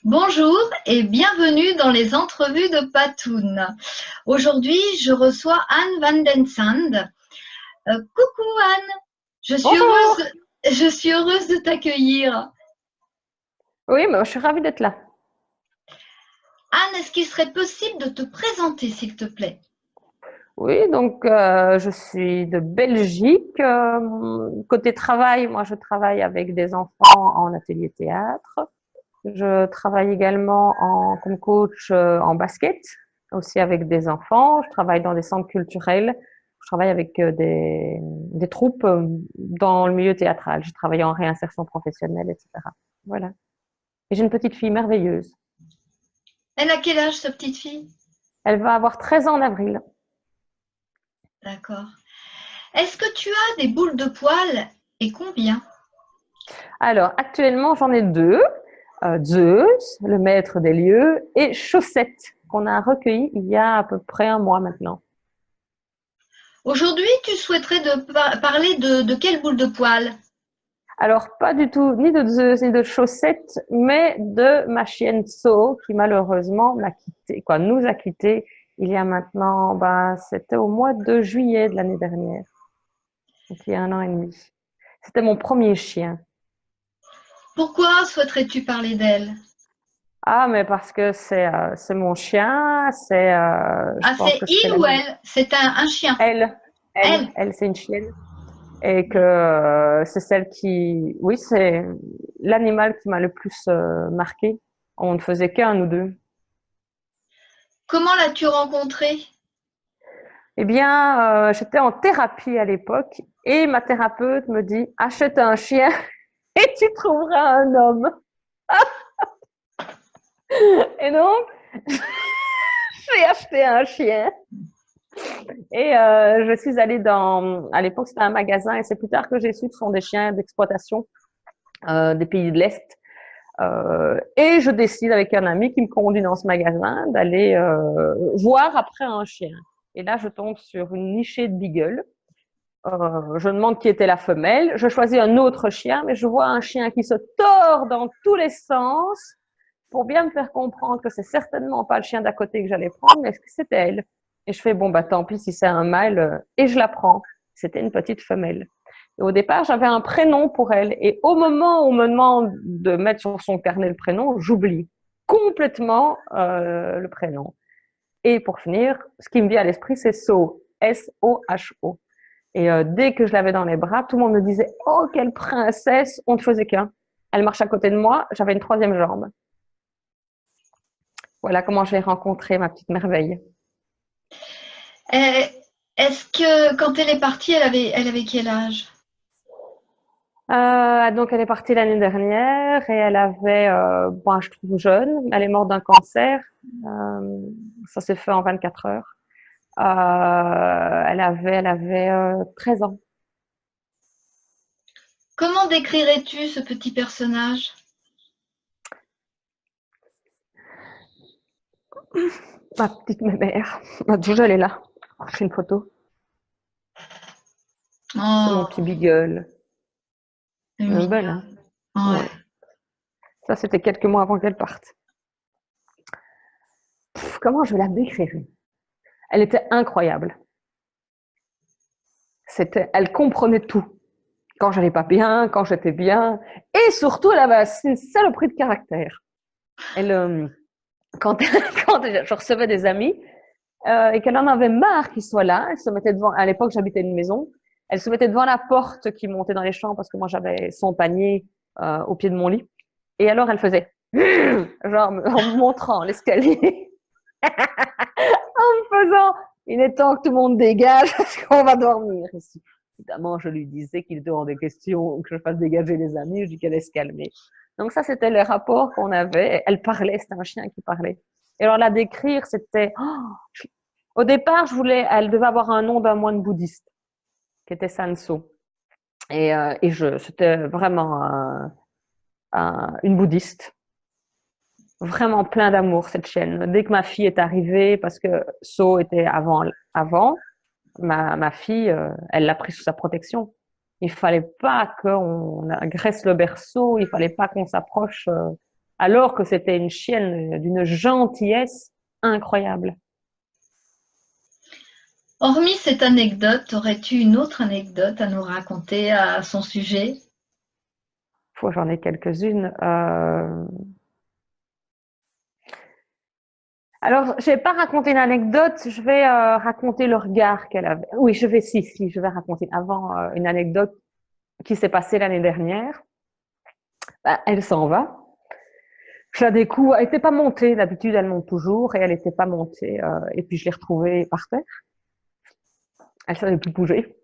Bonjour et bienvenue dans les entrevues de Patoun. Aujourd'hui, je reçois Anne van den Sand. Coucou Anne, je suis Bonjour. heureuse, je suis heureuse de t'accueillir. Oui, mais je suis ravie d'être là. Anne, est-ce qu'il serait possible de te présenter, s'il te plaît? Oui, donc je suis de Belgique. Côté travail, moi je travaille avec des enfants en atelier théâtre. Je travaille également comme coach en basket, aussi avec des enfants. Je travaille dans des centres culturels. Je travaille avec des troupes dans le milieu théâtral. J'ai travaillé en réinsertion professionnelle, etc. Voilà. Et j'ai une petite fille merveilleuse. Elle a quel âge, sa petite fille? Elle va avoir 13 ans en avril. D'accord. Est-ce que tu as des boules de poils et combien? Alors, actuellement, j'en ai deux. Zeus, le maître des lieux, et Chaussette, qu'on a recueilli il y a à peu près un mois maintenant. Aujourd'hui, tu souhaiterais parler de quelle boule de poils? Alors, pas du tout, ni de Zeus, ni de Chaussette, mais de ma chienne So, qui malheureusement m'a quitté, quoi, nous a quittés il y a maintenant, c'était au mois de juillet de l'année dernière, donc il y a un an et demi. C'était mon premier chien. Pourquoi souhaiterais-tu parler d'elle? Ah, mais parce que c'est mon chien, je Ah, pense c'est que c'est il ou elle? C'est un chien. elle, Elle. c'est une chienne. Et que c'est celle qui, oui, c'est l'animal qui m'a le plus marqué. On ne faisait qu'un, nous deux. Comment l'as-tu rencontrée? Eh bien, j'étais en thérapie à l'époque et ma thérapeute me dit, achète un chien et tu trouveras un homme. Et donc, j'ai acheté un chien et je suis allée à l'époque c'était un magasin et c'est plus tard que j'ai su que ce sont des chiens d'exploitation des pays de l'Est. Et je décide avec un ami qui me conduit dans ce magasin d'aller voir après un chien. Et là, je tombe sur une nichée de beagle. Je demande qui était la femelle. Je choisis un autre chien, mais je vois un chien qui se tord dans tous les sens pour bien me faire comprendre que c'est certainement pas le chien d'à côté que j'allais prendre, mais que c'était elle. Et je fais, bon, bah tant pis si c'est un mâle, et je la prends. C'était une petite femelle. Et au départ, j'avais un prénom pour elle. Et au moment où on me demande de mettre sur son carnet le prénom, j'oublie complètement le prénom. Et pour finir, ce qui me vient à l'esprit, c'est So, S-O-H-O. Et dès que je l'avais dans les bras, tout le monde me disait, oh, quelle princesse, on ne faisait qu'un. Elle marche à côté de moi, j'avais une troisième jambe. Voilà comment j'ai rencontré ma petite merveille. Euh, Est-ce que quand elle est partie, elle avait quel âge? Donc elle est partie l'année dernière et elle avait, je trouve jeune, elle est morte d'un cancer. Euh, Ça s'est fait en 24 heures. Elle avait 13 ans. Comment décrirais-tu ce petit personnage? Ma petite mère. Déjà elle est là. Je fais une photo. C'est mon petit Oh, beagle. Belle, hein? mignon. Ouais. Ouais. Ça c'était quelques mois avant qu'elle parte. Comment je vais la décrire? Elle était incroyable. Elle comprenait tout. Quand j'allais pas bien, quand j'étais bien. Et surtout, elle avait une saloperie de caractère. Elle, quand, quand je recevais des amis et qu'elle en avait marre qu'ils soient là, elle se mettait devant, à l'époque j'habitais une maison, elle se mettait devant la porte qui montait dans les chambres parce que moi j'avais son panier au pied de mon lit. Et alors elle faisait, genre en me montrant l'escalier, en me faisant, il est temps que tout le monde dégage parce qu'on va dormir ici. Évidemment, je lui disais qu'il était hors de question que je fasse dégager les amis, je dis qu'elle allait se calmer. Donc ça, c'était le rapport qu'on avait. Elle parlait, c'était un chien qui parlait. Et alors la décrire, c'était... Au départ, elle devait avoir un nom d'un moine bouddhiste, qui était Sanso. C'était vraiment une bouddhiste. Vraiment plein d'amour, cette chienne. Dès que ma fille est arrivée, parce que So était avant ma fille, elle l'a pris sous sa protection. Il fallait pas qu'on agresse le berceau, il fallait pas qu'on s'approche. alors que c'était une chienne d'une gentillesse incroyable. Hormis cette anecdote, aurais-tu une autre anecdote à nous raconter à son sujet? J'en ai quelques-unes. Alors, je vais pas raconter une anecdote, je vais raconter le regard qu'elle avait. Oui, je vais raconter avant une anecdote qui s'est passée l'année dernière. Ben, elle s'en va. Je la découvre. Elle n'était pas montée. D'habitude, elle monte toujours et elle n'était pas montée. Et puis, je l'ai retrouvée par terre. Elle savait plus bouger.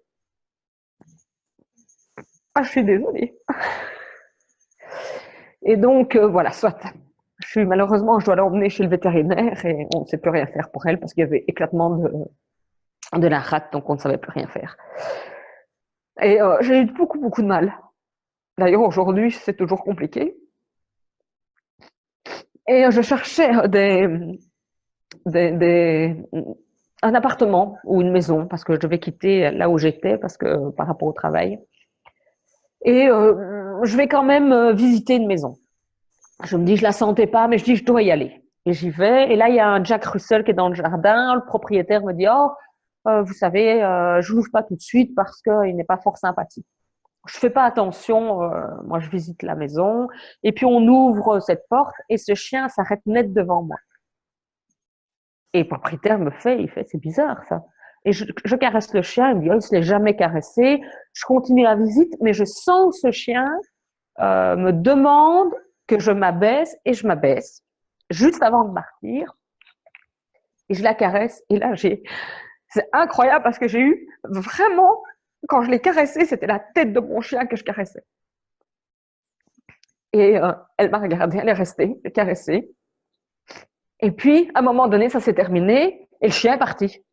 Ah, je suis désolée. Et donc, voilà, soit. Malheureusement, je dois l'emmener chez le vétérinaire et on ne sait plus rien faire pour elle parce qu'il y avait éclatement de la rate, donc on ne savait plus rien faire. Et j'ai eu beaucoup, beaucoup de mal. D'ailleurs, aujourd'hui, c'est toujours compliqué. Et je cherchais un appartement ou une maison parce que je devais quitter là où j'étais parce que par rapport au travail. Et je vais quand même visiter une maison. Je me dis, je la sentais pas, mais je dis, je dois y aller. Et j'y vais. Et là, il y a un Jack Russell qui est dans le jardin. Le propriétaire me dit, oh, vous savez, je l'ouvre pas tout de suite parce qu'il n'est pas fort sympathique. Je fais pas attention. Moi, je visite la maison. Et puis, on ouvre cette porte et ce chien s'arrête net devant moi. Et le propriétaire il fait, c'est bizarre ça. Et je caresse le chien, il me dit, oh, il se l'est jamais caressé. Je continue la visite, mais je sens que ce chien me demande que je m'abaisse et je m'abaisse juste avant de partir. Et je la caresse. Et là, c'est incroyable parce que j'ai eu vraiment, quand je l'ai caressée, c'était la tête de mon chien que je caressais. Et elle m'a regardée, elle est restée caressée. Et puis, à un moment donné, ça s'est terminé et le chien est parti.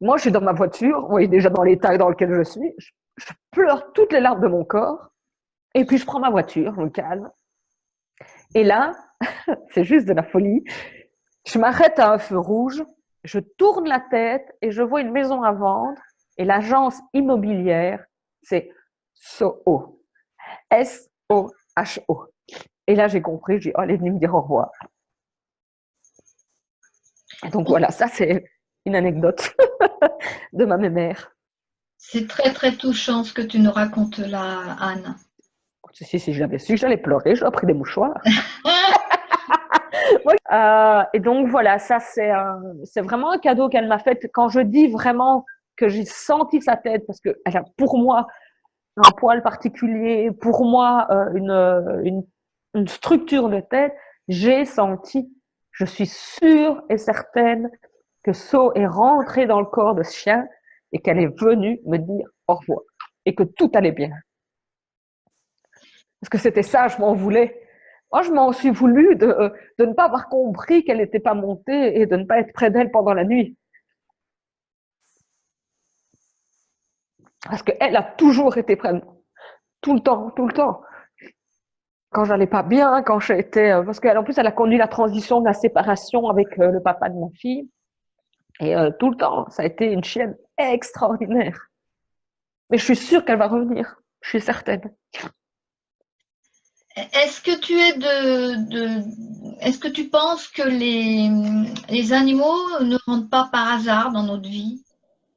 Moi, je suis dans ma voiture, vous voyez déjà dans l'état dans lequel je suis. Je pleure toutes les larmes de mon corps. Et puis, je prends ma voiture, je me calme. Et là, c'est juste de la folie. Je m'arrête à un feu rouge, je tourne la tête et je vois une maison à vendre. Et l'agence immobilière, c'est Soho. S-O-H-O. Et là, j'ai compris, j'ai dit, oh, elle est venue me dire au revoir. Et donc voilà, ça c'est une anecdote de ma mémère. C'est très très touchant ce que tu nous racontes là, Anne. Si je l'avais su, j'allais pleurer, j'aurais pris des mouchoirs. Et donc voilà, ça c'est vraiment un cadeau qu'elle m'a fait. Quand je dis vraiment que j'ai senti sa tête, parce que elle a pour moi un poil particulier, pour moi une structure de tête, j'ai senti, je suis sûre et certaine que So est rentrée dans le corps de ce chien et qu'elle est venue me dire au revoir et que tout allait bien. Parce que c'était ça, je m'en voulais. Moi, je m'en suis voulu de ne pas avoir compris qu'elle n'était pas montée et de ne pas être près d'elle pendant la nuit. Parce qu'elle a toujours été près de moi. Tout le temps, tout le temps. Quand j'allais pas bien, quand j'étais... Parce qu'en plus, elle a conduit la transition de la séparation avec le papa de ma fille. Et tout le temps, ça a été une chienne extraordinaire. Mais je suis sûre qu'elle va revenir. Je suis certaine. Est-ce que tu es est-ce que tu penses que les animaux ne rentrent pas par hasard dans notre vie?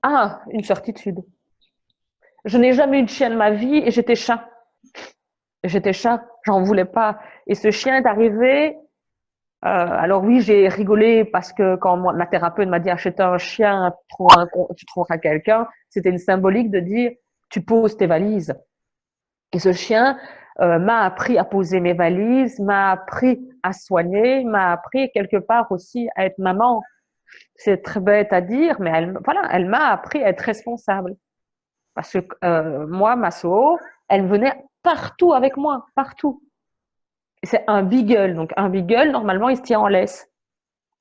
Ah, une certitude. Je n'ai jamais eu de chien de ma vie et j'étais chat. J'étais chat, j'en voulais pas. Et ce chien est arrivé. Alors oui, j'ai rigolé parce que quand ma thérapeute m'a dit achète un chien, tu trouveras quelqu'un, c'était une symbolique de dire tu poses tes valises. Et ce chien m'a appris à poser mes valises, m'a appris à soigner, m'a appris quelque part aussi à être maman. C'est très bête à dire, mais elle m'a appris à être responsable. Parce que moi, ma So, elle venait partout avec moi, partout. C'est un beagle. Donc, un beagle, normalement, il se tient en laisse.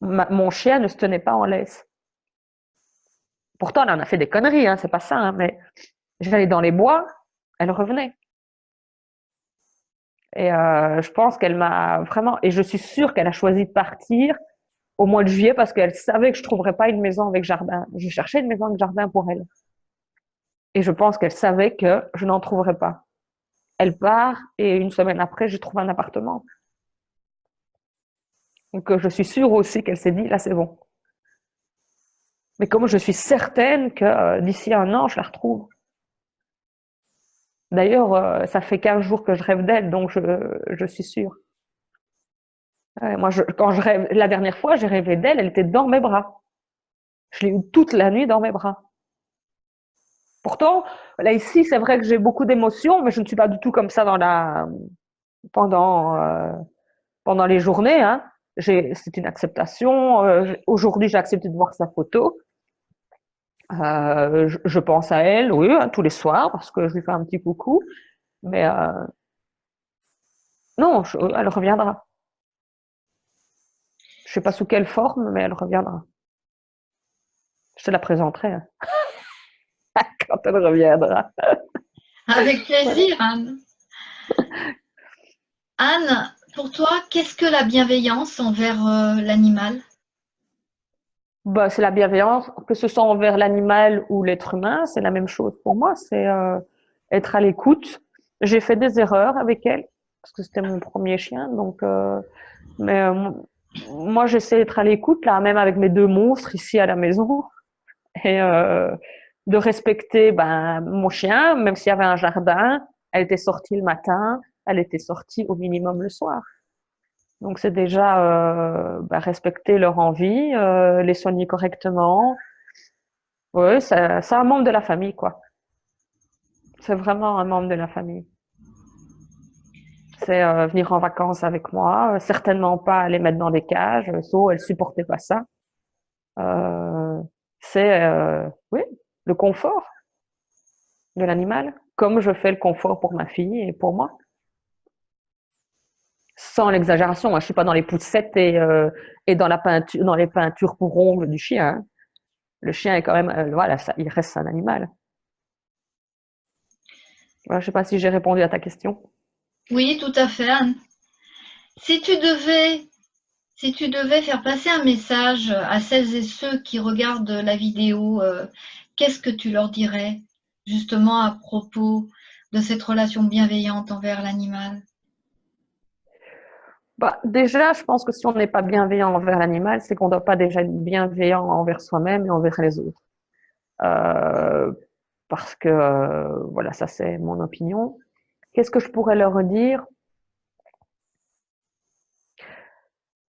Mon chien ne se tenait pas en laisse. Pourtant, elle en a fait des conneries, hein, c'est pas ça, hein, mais j'allais dans les bois, elle revenait. Et je pense qu'elle m'a vraiment... Et je suis sûre qu'elle a choisi de partir au mois de juillet parce qu'elle savait que je ne trouverais pas une maison avec jardin. Je cherchais une maison avec jardin pour elle. Et je pense qu'elle savait que je n'en trouverais pas. Elle part et une semaine après, je trouve un appartement. Donc, je suis sûre aussi qu'elle s'est dit, là, c'est bon. Mais comme je suis certaine que d'ici 1 an, je la retrouve. D'ailleurs, ça fait 15 jours que je rêve d'elle, donc je suis sûre. Moi, quand je rêve, la dernière fois, j'ai rêvé d'elle, elle était dans mes bras. Je l'ai eue toute la nuit dans mes bras. Pourtant, là, ici, c'est vrai que j'ai beaucoup d'émotions, mais je ne suis pas du tout comme ça pendant, pendant les journées. Hein. C'est une acceptation. Aujourd'hui, j'ai accepté de voir sa photo. Je pense à elle, oui, hein, tous les soirs, parce que je lui fais un petit coucou. Mais non, elle reviendra. Je sais pas sous quelle forme, mais elle reviendra. Je te la présenterai hein, quand elle reviendra. Avec plaisir, Anne. Anne, pour toi, qu'est-ce que la bienveillance envers l'animal? Bah, c'est la bienveillance, que ce soit envers l'animal ou l'être humain, c'est la même chose pour moi. C'est être à l'écoute. J'ai fait des erreurs avec elle parce que c'était mon premier chien, donc. Mais moi, j'essaie d'être à l'écoute là, même avec mes 2 monstres ici à la maison, et de respecter mon chien, même s'il y avait un jardin. Elle était sortie le matin, elle était sortie au minimum le soir. Donc c'est déjà respecter leur envie, les soigner correctement. Oui, c'est un membre de la famille, quoi. C'est vraiment un membre de la famille. C'est venir en vacances avec moi, certainement pas les mettre dans des cages. So, elle supportait pas ça. Euh, c'est oui, le confort de l'animal, comme je fais le confort pour ma fille et pour moi. Sans l'exagération, hein, je suis pas dans les poussettes et dans la peinture, dans les peintures pour ongles du chien. Hein. Le chien est quand même, voilà, ça, il reste un animal. Voilà, je sais pas si j'ai répondu à ta question. Oui, tout à fait, Anne. Si tu devais, si tu devais faire passer un message à celles et ceux qui regardent la vidéo, qu'est-ce que tu leur dirais justement à propos de cette relation bienveillante envers l'animal? Bah, déjà, je pense que si on n'est pas bienveillant envers l'animal, c'est qu'on ne doit pas déjà être bienveillant envers soi-même et envers les autres. Euh, parce que, voilà, ça c'est mon opinion. Qu'est-ce que je pourrais leur dire?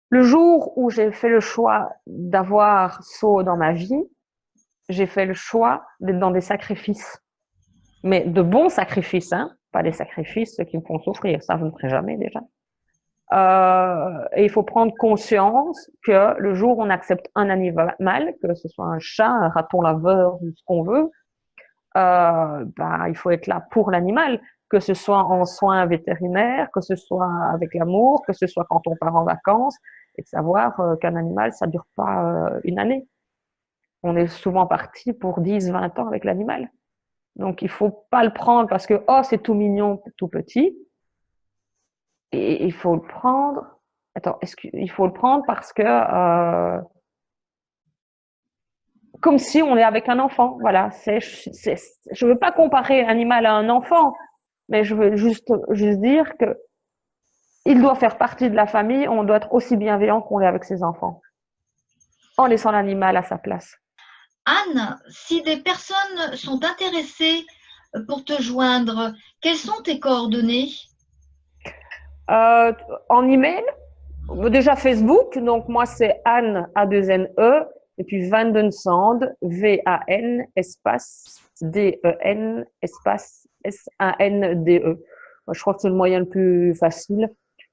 Le jour où j'ai fait le choix d'avoir So dans ma vie, j'ai fait le choix d'être dans des sacrifices. Mais de bons sacrifices, hein, pas des sacrifices qui me font souffrir, ça je ne ferai jamais déjà. Et il faut prendre conscience que le jour où on accepte un animal, que ce soit un chat, un raton laveur ou ce qu'on veut, il faut être là pour l'animal, que ce soit en soins vétérinaires, que ce soit avec l'amour, que ce soit quand on part en vacances, et de savoir qu'un animal, ça dure pas 1 année. On est souvent parti pour 10, 20 ans avec l'animal. Donc, il faut pas le prendre parce que, oh, c'est tout mignon, tout petit. Et il faut le prendre. Attends, il faut le prendre parce que, comme si on est avec un enfant. Voilà. Je veux pas comparer l'animal à un enfant, mais je veux juste dire que il doit faire partie de la famille. On doit être aussi bienveillant qu'on l'est avec ses enfants, en laissant l'animal à sa place. Anne, si des personnes sont intéressées pour te joindre, quelles sont tes coordonnées? Euh, En email, déjà Facebook, donc moi c'est Anne A2NE et puis Van den Sand, VAN espace DEN espace SANDE. Je crois que c'est le moyen le plus facile.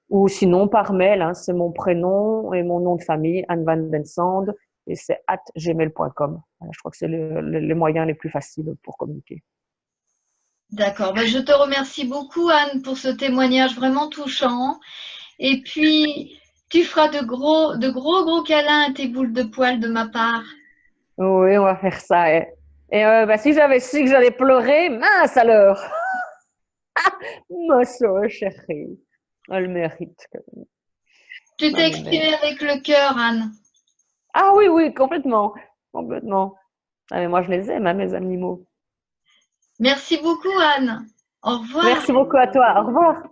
Ou sinon par mail, hein, c'est mon prénom et mon nom de famille, Anne Van den Sand, et c'est @gmail.com. Je crois que c'est les moyens les plus faciles pour communiquer. D'accord. Ben, je te remercie beaucoup, Anne, pour ce témoignage vraiment touchant. Et puis, tu feras de gros câlins à tes boules de poils de ma part. Oui, on va faire ça. Et si j'avais su que j'allais pleurer, mince alors! Ma soeur chérie, elle mérite. Tu t'es Elle le exprimée mérite. avec le cœur, Anne. Ah oui, oui, complètement. Complètement. Ah, mais moi, je les aime, hein, mes animaux. Merci beaucoup, Anne. Au revoir. Merci beaucoup à toi. Au revoir.